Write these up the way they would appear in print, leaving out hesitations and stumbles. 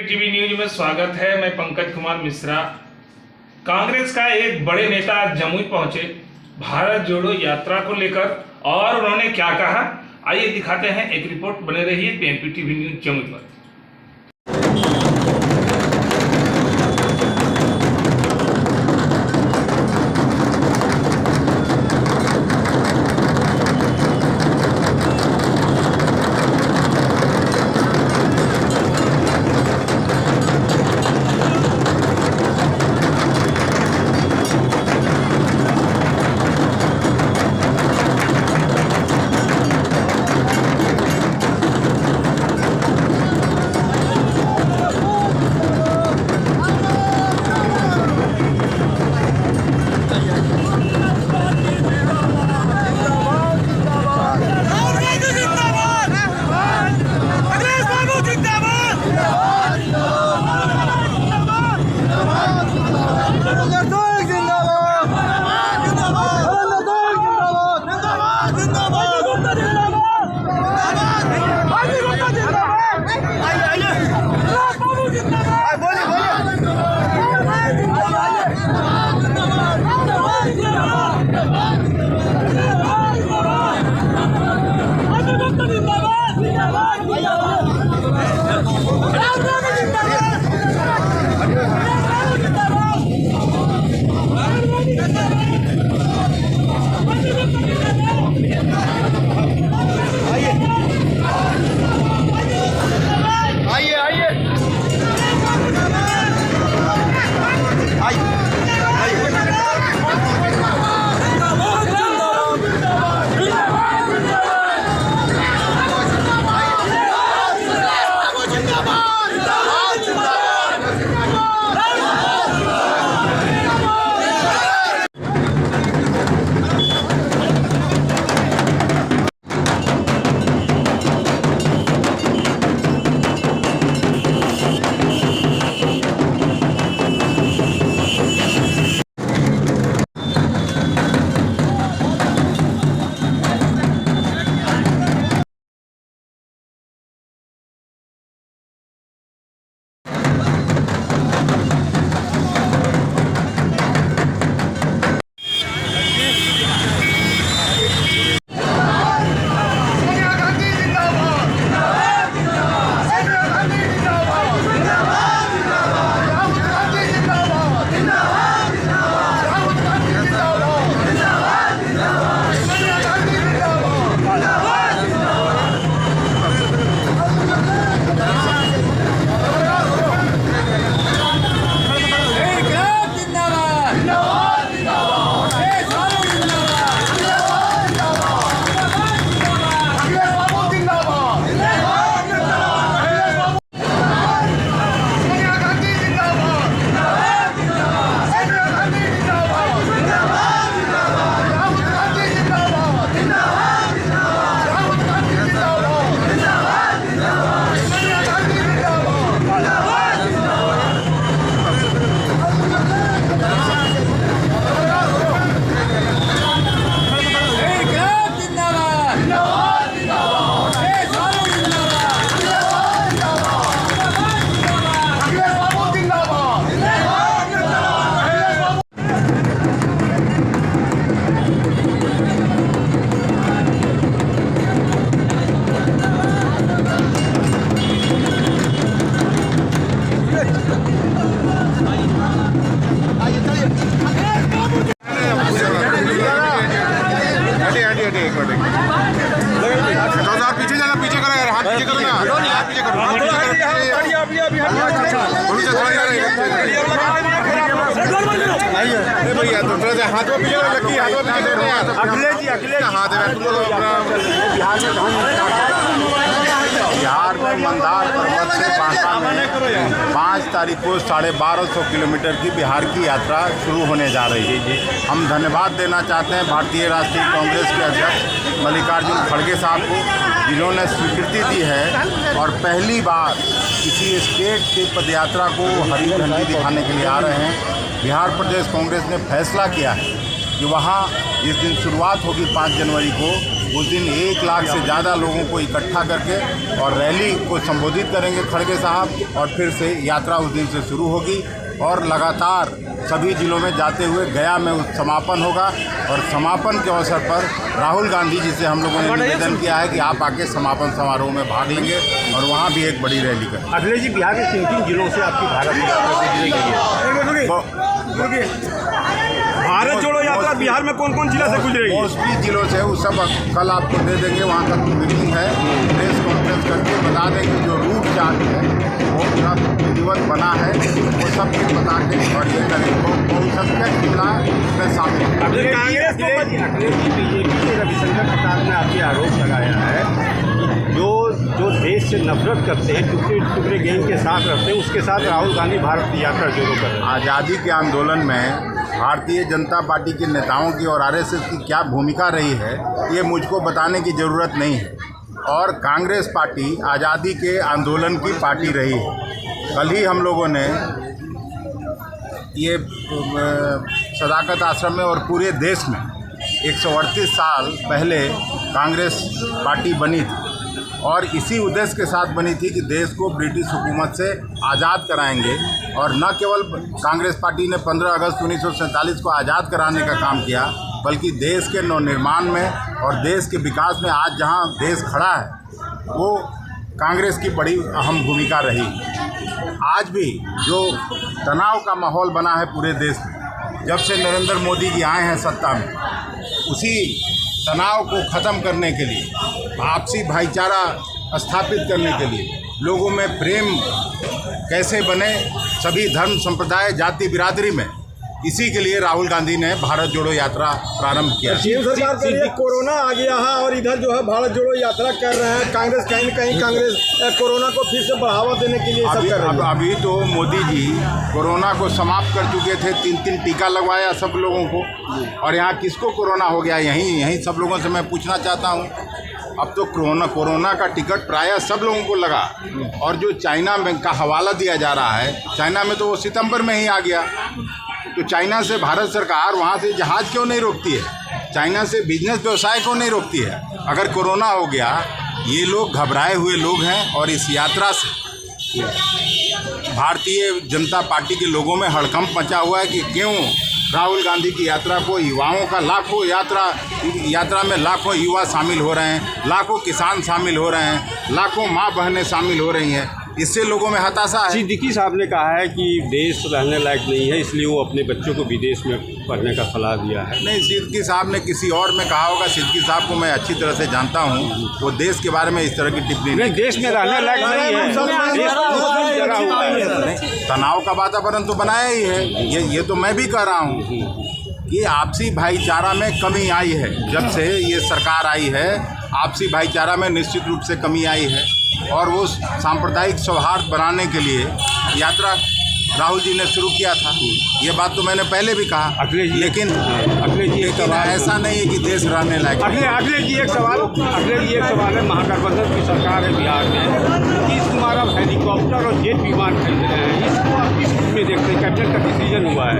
TV news में स्वागत है। मैं पंकज कुमार मिश्रा। कांग्रेस का एक बड़े नेता आज जमुई पहुंचे भारत जोड़ो यात्रा को लेकर, और उन्होंने क्या कहा आइए दिखाते हैं। एक रिपोर्ट बने रही है PNP टीवी न्यूज जमुई पर। पीछे जाना, पीछे करो यार, हाथ पीछे करो ना, हाथ पीछे करो, भैया तो थोड़ा सा हाथ में पीछे लगी, हाथ में पीछे करो यार, अखिलेश हाथ है तुम लोग बिहार में मंदार पर्वत से बांका में 5 तारीख को 1250 किलोमीटर की बिहार की यात्रा शुरू होने जा रही है। हम धन्यवाद देना चाहते हैं भारतीय राष्ट्रीय कांग्रेस के अध्यक्ष मल्लिकार्जुन खड़गे साहब को, जिन्होंने स्वीकृति दी है और पहली बार किसी स्टेट के पदयात्रा को हरी झंडी दिखाने के लिए आ रहे हैं। बिहार प्रदेश कांग्रेस ने फैसला किया है कि वहाँ जिस दिन शुरुआत होगी 5 जनवरी को उस दिन 1 लाख से ज़्यादा लोगों को इकट्ठा करके और रैली को संबोधित करेंगे खड़गे साहब, और फिर से यात्रा उस दिन से शुरू होगी और लगातार सभी जिलों में जाते हुए गया में समापन होगा। और समापन के अवसर पर राहुल गांधी जी से हम लोगों ने निवेदन किया है कि आप आके समापन समारोह में भाग लेंगे और वहाँ भी एक बड़ी रैली करें। अखिलेश जी, बिहार के किन जिलों से आपकी भारत जोड़ो यात्रा बिहार में कौन कौन जिला से गुजरेगी? मोस्टली जिलों से, वो सब कल आपको दे देंगे। वहाँ तक मीटिंग है, प्रेस कॉन्फ्रेंस करके बता देंगे। जो रूट चार्ट है वो पूरा विधिवत बना है, वो सब कुछ बता के और ये करेंगे। वो सबका जिला में शामिल है। अखिलेश जी, बीजेपी के रविशंकर प्रसाद ने आपके आरोप लगाया है जो देश से नफरत करते हैं, टुकड़े टुकड़े गैंग के साथ रहते हैं, उसके साथ राहुल गांधी भारत की यात्रा जोड़ो कर रहे हैं। आज़ादी के आंदोलन में भारतीय जनता पार्टी के नेताओं की और आरएसएस की क्या भूमिका रही है, ये मुझको बताने की ज़रूरत नहीं है। और कांग्रेस पार्टी आज़ादी के आंदोलन की पार्टी रही है। कल ही हम लोगों ने ये सदाकत आश्रम में और पूरे देश में 138 साल पहले कांग्रेस पार्टी बनी थी और इसी उद्देश्य के साथ बनी थी कि देश को ब्रिटिश हुकूमत से आज़ाद कराएंगे। और न केवल कांग्रेस पार्टी ने 15 अगस्त 1947 को आज़ाद कराने का काम किया, बल्कि देश के नवनिर्माण में और देश के विकास में आज जहां देश खड़ा है, वो कांग्रेस की बड़ी अहम भूमिका रही। आज भी जो तनाव का माहौल बना है पूरे देश में, जब से नरेंद्र मोदी जी आए हैं सत्ता में, उसी तनाव को ख़त्म करने के लिए, आपसी भाईचारा स्थापित करने के लिए, लोगों में प्रेम कैसे बने सभी धर्म संप्रदाय जाति बिरादरी में, इसी के लिए राहुल गांधी ने भारत जोड़ो यात्रा प्रारंभ किया। केंद्र सरकार के लिए कोरोना आ गया है और इधर जो है भारत जोड़ो यात्रा कर रहे हैं। कांग्रेस कहीं न कहीं कांग्रेस कोरोना को फिर से बढ़ावा देने के लिए सब कर रही है। अभी तो मोदी जी कोरोना को समाप्त कर चुके थे, 3 टीका लगवाया सब लोगों को, और यहाँ किसको कोरोना हो गया यहीं सब लोगों से मैं पूछना चाहता हूँ। अब तो कोरोना का टिकट प्रायः सब लोगों को लगा। और जो चाइना में का हवाला दिया जा रहा है, चाइना में तो वो सितंबर में ही आ गया। तो चाइना से भारत सरकार वहाँ से जहाज़ क्यों नहीं रोकती है? चाइना से बिजनेस व्यवसाय क्यों नहीं रोकती है? अगर कोरोना हो गया, ये लोग घबराए हुए लोग हैं और इस यात्रा से भारतीय जनता पार्टी के लोगों में हड़कंप मचा हुआ है कि क्यों राहुल गांधी की यात्रा को युवाओं का लाखों यात्रा में लाखों युवा शामिल हो रहे हैं, लाखों किसान शामिल हो रहे हैं, लाखों माँ बहनें शामिल हो रही हैं। इससे लोगों में हताशा है। सिद्दीकी साहब ने कहा है कि देश रहने लायक नहीं है, इसलिए वो अपने बच्चों को विदेश में पढ़ने का सलाह दिया है। नहीं, सिद्दीकी साहब ने किसी और में कहा होगा। सिद्दीकी साहब को मैं अच्छी तरह से जानता हूँ, वो देश के बारे में इस तरह की टिप्पणी नहीं, देश में रहने लायक नहीं है, तनाव का वातावरण तो बनाया ही है। ये तो मैं भी कह रहा हूँ कि आपसी भाईचारा में कमी आई है। जब से ये सरकार आई है, आपसी भाईचारा में निश्चित रूप से कमी आई है और वो सांप्रदायिक सौहार्द बनाने के लिए यात्रा राहुल जी ने शुरू किया था। ये बात तो मैंने पहले भी कहा। लेकिन ऐसा नहीं है कि देश रहने लायक। अखिलेश जी एक सवाल है। महागठबंधन की सरकार है बिहार में, नीतीश कुमार अब हेलीकॉप्टर और जेट विमान खरीद रहे हैं, इसको आप किस रूप में देखते हैं? कैबिनेट का डिसीजन हुआ है।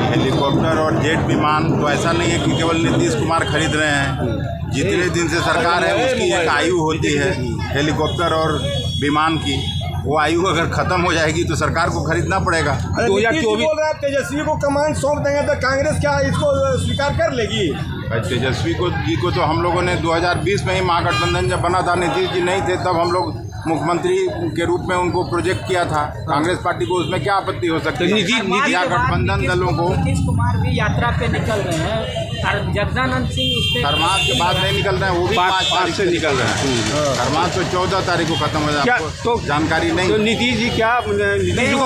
हेलीकॉप्टर और जेट विमान तो ऐसा नहीं है कि केवल नीतीश कुमार खरीद रहे हैं। जितने दिन से सरकार है उसकी एक आयु होती है हेलीकॉप्टर और विमान की। वो आयु अगर खत्म हो जाएगी तो सरकार को खरीदना पड़ेगा। 2024 बोल रहे हैं तेजस्वी को कमान सौंप देंगे तो कांग्रेस क्या इसको स्वीकार कर लेगी? तेजस्वी जी को तो हम लोगों ने 2020 में ही महागठबंधन जब बना था, नीतीश जी नहीं थे तब हम लोग मुख्यमंत्री के रूप में उनको प्रोजेक्ट किया था। कांग्रेस पार्टी को उसमें क्या आपत्ति हो सकती है? या गठबंधन दलों को नीतीश कुमार भी यात्रा पे निकल रहे हैं, जगदानंद सिंह खरमास के बाद नहीं निकल रहे हैं, वो भी 5 तारीख से निकल रहे हैं। खरमास तो 14 तारीख को खत्म हो जाएगा, तो जानकारी नहीं। तो नीतीश जी क्या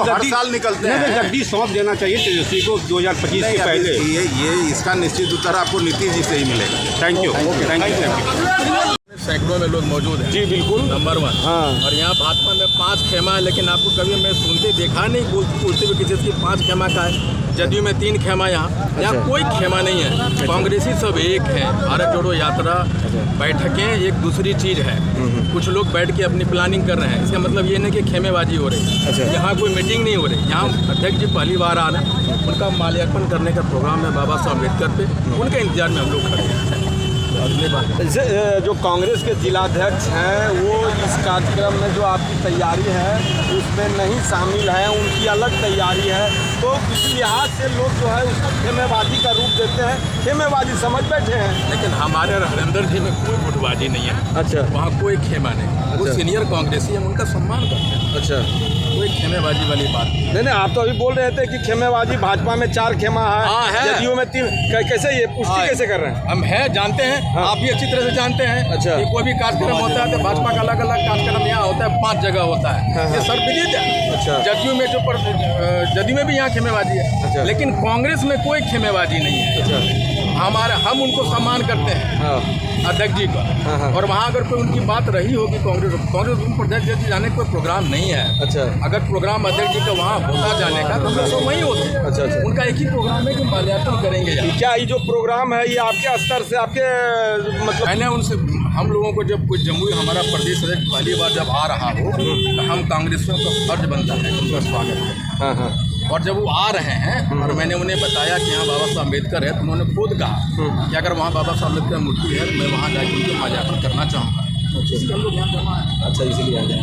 हर साल निकलते हैं? जल्दी सौंप देना चाहिए तेजस्वी को 2025 के पहले। ये इसका निश्चित उत्तर आपको नीतीश जी से ही मिलेगा। Thank you. सैकड़ों में लोग मौजूद हैं। जी बिल्कुल, नंबर 1। हाँ। और यहाँ भाजपा में 5 खेमा है, लेकिन आपको कभी मैं सुनते देखा नहीं पूछते हुए किसी की 5 खेमा का है। जदयू में 3 खेमा, यहाँ कोई खेमा नहीं है। कांग्रेसी सब एक है। भारत जोड़ो यात्रा बैठकें एक दूसरी चीज़ है। कुछ लोग बैठ के अपनी प्लानिंग कर रहे हैं, इसका मतलब ये नहीं कि खेमेबाजी हो रही है। यहाँ कोई मीटिंग नहीं हो रही। यहाँ अध्यक्ष जी पहली बार आ रहे हैं, उनका माल्यार्पण करने का प्रोग्राम है बाबा साहब अम्बेडकर पे, उनके इंतजार में हम लोग खड़े हैं। जैसे जो कांग्रेस के जिलाध्यक्ष हैं वो इस कार्यक्रम में जो आपकी तैयारी है उसमें नहीं शामिल है, उनकी अलग तैयारी है, तो इस लिहाज से लोग जो है उसको खेमेबाजी का रूप देते हैं, खेमेबाजी समझ बैठे हैं। लेकिन हमारे हरिंदर जी में कोई गुटबाजी नहीं है। अच्छा, वहाँ कोई खेमा नहीं। वो अच्छा। सीनियर कांग्रेसी हम उनका सम्मान करते हैं। अच्छा, कोई खेमेबाजी वाली बात नहीं। नहीं, आप तो अभी बोल रहे थे कि खेमेबाजी भाजपा में 4 खेमा हाँ, है, है। जदयू में 3, कैसे ये पुष्टि कैसे कर रहे हैं? हम है जानते हैं, हाँ। आप भी अच्छी तरह से जानते हैं। अच्छा। कि कोई भी कार्यक्रम होता है तो भाजपा का अलग अलग कार्यक्रम यहाँ होता है, 5 जगह होता है। हाँ, ये हाँ। सर्वविदित है। अच्छा। जदयू में जदयू में भी यहाँ खेमेबाजी है। अच्छा। लेकिन कांग्रेस में कोई खेमेबाजी नहीं है। अच्छा, हम उनको सम्मान करते हैं, हाँ, अध्यक्ष जी का। हाँ, हाँ। और वहाँ अगर कोई उनकी बात रही होगी कांग्रेस प्रदेश जी जाने का कोई प्रोग्राम नहीं है। अच्छा, अगर प्रोग्राम अध्यक्ष जी का वहाँ होता जाने का तो हम लोग वहीं होते हैं। अच्छा, अच्छा। उनका एक ही प्रोग्राम है कि माल्यार्पण करेंगे यहाँ। क्या ये जो प्रोग्राम है ये आपके स्तर से आपके मतलब मैंने उनसे, हम लोगों को जब कोई जमुई हमारा प्रदेश अध्यक्ष पहली बार जब आ रहा हो तो हम कांग्रेसियों का फर्ज बनता है उनका स्वागत करें। हाँ, हाँ, और जब वो आ रहे हैं और मैंने उन्हें बताया कि यहाँ बाबा साहब अम्बेडकर है, तो उन्होंने खुद कहा कि अगर वहाँ बाबा साहब अम्बेडकर मूर्ति है तो मैं वहाँ जाकर उनके माल्यार्पण करना चाहूँगा। अच्छा, हम लोग यहाँ जमा है। अच्छा, इसीलिए आ जाए।